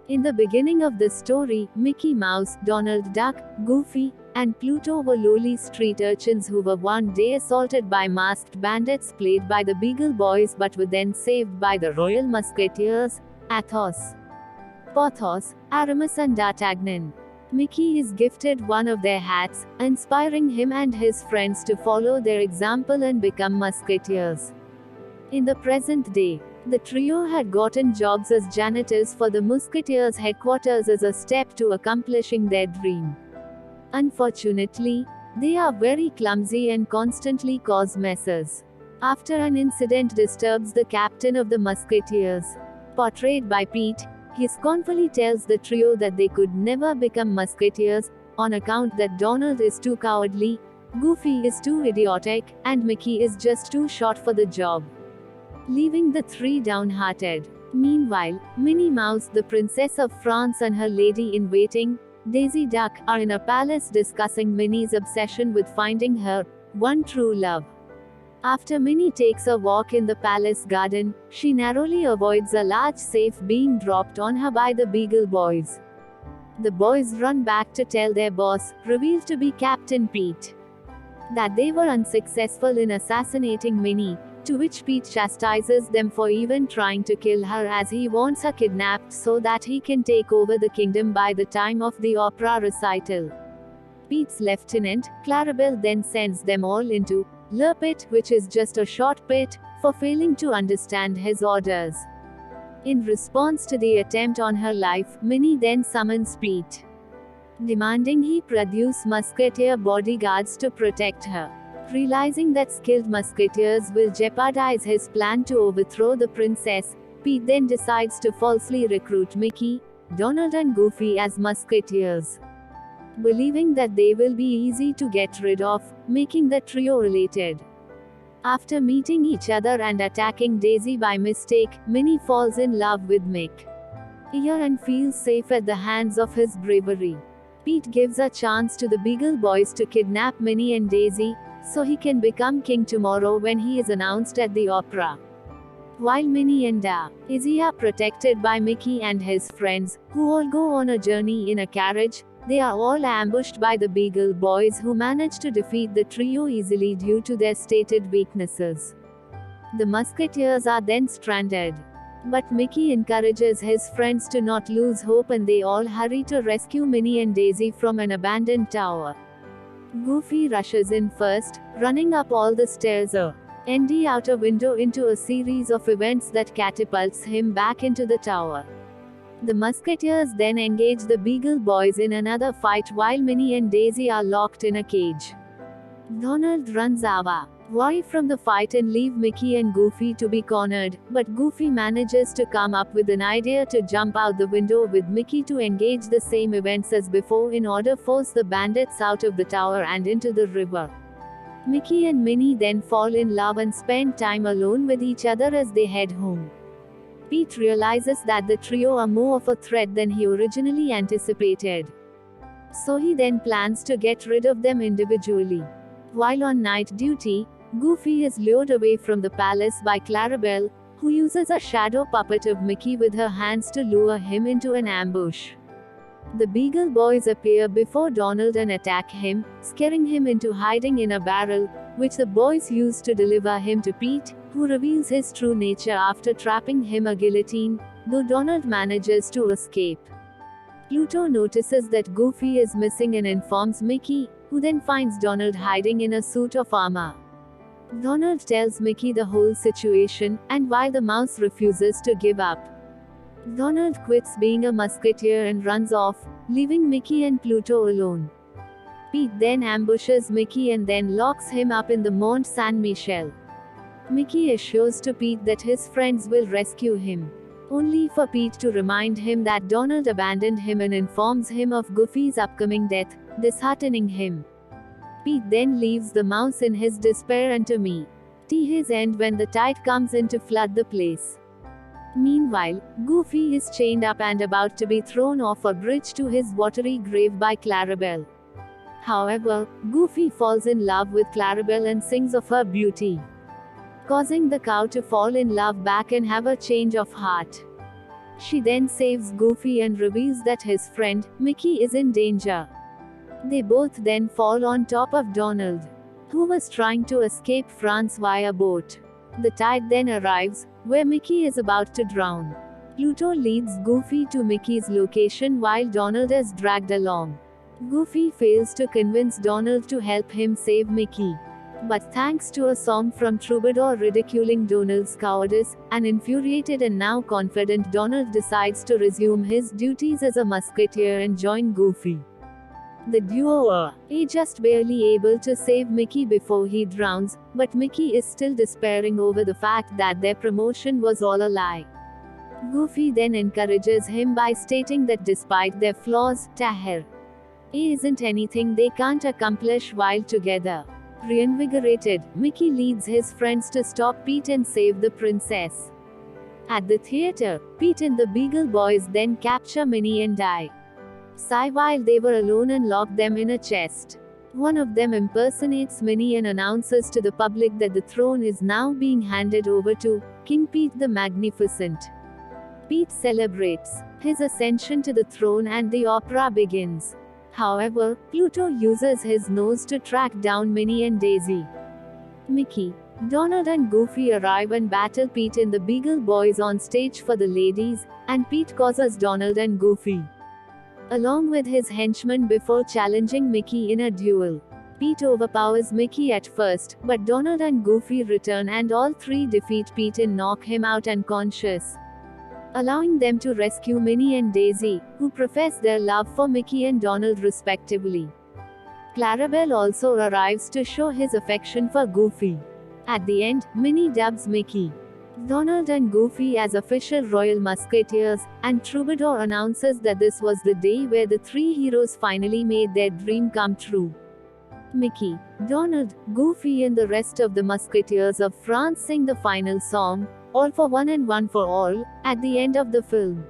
In the beginning of the story, Mickey Mouse, Donald Duck, Goofy, and Pluto were lowly street urchins who were one day assaulted by masked bandits played by the Beagle Boys but were then saved by the Royal Musketeers, Athos, Porthos, Aramis and D'Artagnan. Mickey is gifted one of their hats, inspiring him and his friends to follow their example and become musketeers. In the present day, the trio had gotten jobs as janitors for the Musketeers' headquarters as a step to accomplishing their dream. Unfortunately, they are very clumsy and constantly cause messes. After an incident disturbs the captain of the Musketeers, portrayed by Pete, he scornfully tells the trio that they could never become musketeers, on account that Donald is too cowardly, Goofy is too idiotic, and Mickey is just too short for the job, leaving the three downhearted. Meanwhile, Minnie Mouse, the Princess of France, and her lady-in-waiting, Daisy Duck, are in a palace discussing Minnie's obsession with finding her one true love. After Minnie takes a walk in the palace garden, she narrowly avoids a large safe being dropped on her by the Beagle Boys. The boys run back to tell their boss, revealed to be Captain Pete, that they were unsuccessful in assassinating Minnie, to which Pete chastises them for even trying to kill her as he wants her kidnapped so that he can take over the kingdom by the time of the opera recital. Pete's lieutenant, Clarabelle, then sends them all into Le Pit, which is just a short pit, for failing to understand his orders. In response to the attempt on her life, Minnie then summons Pete, demanding he produce musketeer bodyguards to protect her. Realizing that skilled musketeers will jeopardize his plan to overthrow the princess, Pete then decides to falsely recruit Mickey, Donald and Goofy as musketeers, believing that they will be easy to get rid of, making the trio related. After meeting each other and attacking Daisy by mistake, Minnie falls in love with Mick here and feels safe at the hands of his bravery. Pete gives a chance to the Beagle Boys to kidnap Minnie and Daisy, so he can become king tomorrow when he is announced at the opera. While Minnie and Daisy are protected by Mickey and his friends, who all go on a journey in a carriage, they are all ambushed by the Beagle Boys, who manage to defeat the trio easily due to their stated weaknesses. The Musketeers are then stranded. But Mickey encourages his friends to not lose hope and they all hurry to rescue Minnie and Daisy from an abandoned tower. Goofy rushes in first, running up all the stairs and out a window into a series of events that catapults him back into the tower. The Musketeers then engage the Beagle Boys in another fight while Minnie and Daisy are locked in a cage. Donald runs away from the fight and leave Mickey and Goofy to be cornered, but Goofy manages to come up with an idea to jump out the window with Mickey to engage the same events as before in order to force the bandits out of the tower and into the river. Mickey and Minnie then fall in love and spend time alone with each other as they head home. Pete realizes that the trio are more of a threat than he originally anticipated, so he then plans to get rid of them individually. While on night duty, Goofy is lured away from the palace by Clarabelle, who uses a shadow puppet of Mickey with her hands to lure him into an ambush. The Beagle Boys appear before Donald and attack him, scaring him into hiding in a barrel, which the boys use to deliver him to Pete, who reveals his true nature after trapping him a guillotine, though Donald manages to escape. Pluto notices that Goofy is missing and informs Mickey, who then finds Donald hiding in a suit of armor. Donald tells Mickey the whole situation, and while the mouse refuses to give up, Donald quits being a musketeer and runs off, leaving Mickey and Pluto alone. Pete then ambushes Mickey and then locks him up in the Mont Saint-Michel. Mickey assures to Pete that his friends will rescue him, only for Pete to remind him that Donald abandoned him and informs him of Goofy's upcoming death, disheartening him. Pete then leaves the mouse in his despair and to meet his end when the tide comes in to flood the place. Meanwhile, Goofy is chained up and about to be thrown off a bridge to his watery grave by Clarabelle. However, Goofy falls in love with Clarabelle and sings of her beauty, causing the cow to fall in love back and have a change of heart. She then saves Goofy and reveals that his friend, Mickey, is in danger. They both then fall on top of Donald, who was trying to escape France via boat. The tide then arrives, where Mickey is about to drown. Pluto leads Goofy to Mickey's location while Donald is dragged along. Goofy fails to convince Donald to help him save Mickey. But thanks to a song from Troubadour ridiculing Donald's cowardice, an infuriated and now confident Donald decides to resume his duties as a musketeer and join Goofy. The duo are just barely able to save Mickey before he drowns, but Mickey is still despairing over the fact that their promotion was all a lie. Goofy then encourages him by stating that despite their flaws, Tahir isn't anything they can't accomplish while together. Reinvigorated, Mickey leads his friends to stop Pete and save the princess. At the theater, Pete and the Beagle Boys then capture Minnie and Di while they were alone and lock them in a chest. One of them impersonates Minnie and announces to the public that the throne is now being handed over to King Pete the Magnificent. Pete celebrates his ascension to the throne and the opera begins. However, Pluto uses his nose to track down Minnie and Daisy. Mickey, Donald and Goofy arrive and battle Pete and the Beagle Boys on stage for the ladies, and Pete causes Donald and Goofy along with his henchmen before challenging Mickey in a duel. Pete overpowers Mickey at first, but Donald and Goofy return and all three defeat Pete and knock him out unconscious, allowing them to rescue Minnie and Daisy, who profess their love for Mickey and Donald respectively. Clarabelle also arrives to show his affection for Goofy. At the end, Minnie dubs Mickey, Donald and Goofy as official Royal Musketeers, and Troubadour announces that this was the day where the three heroes finally made their dream come true. Mickey, Donald, Goofy and the rest of the Musketeers of France sing the final song, All for One and One for All, at the end of the film.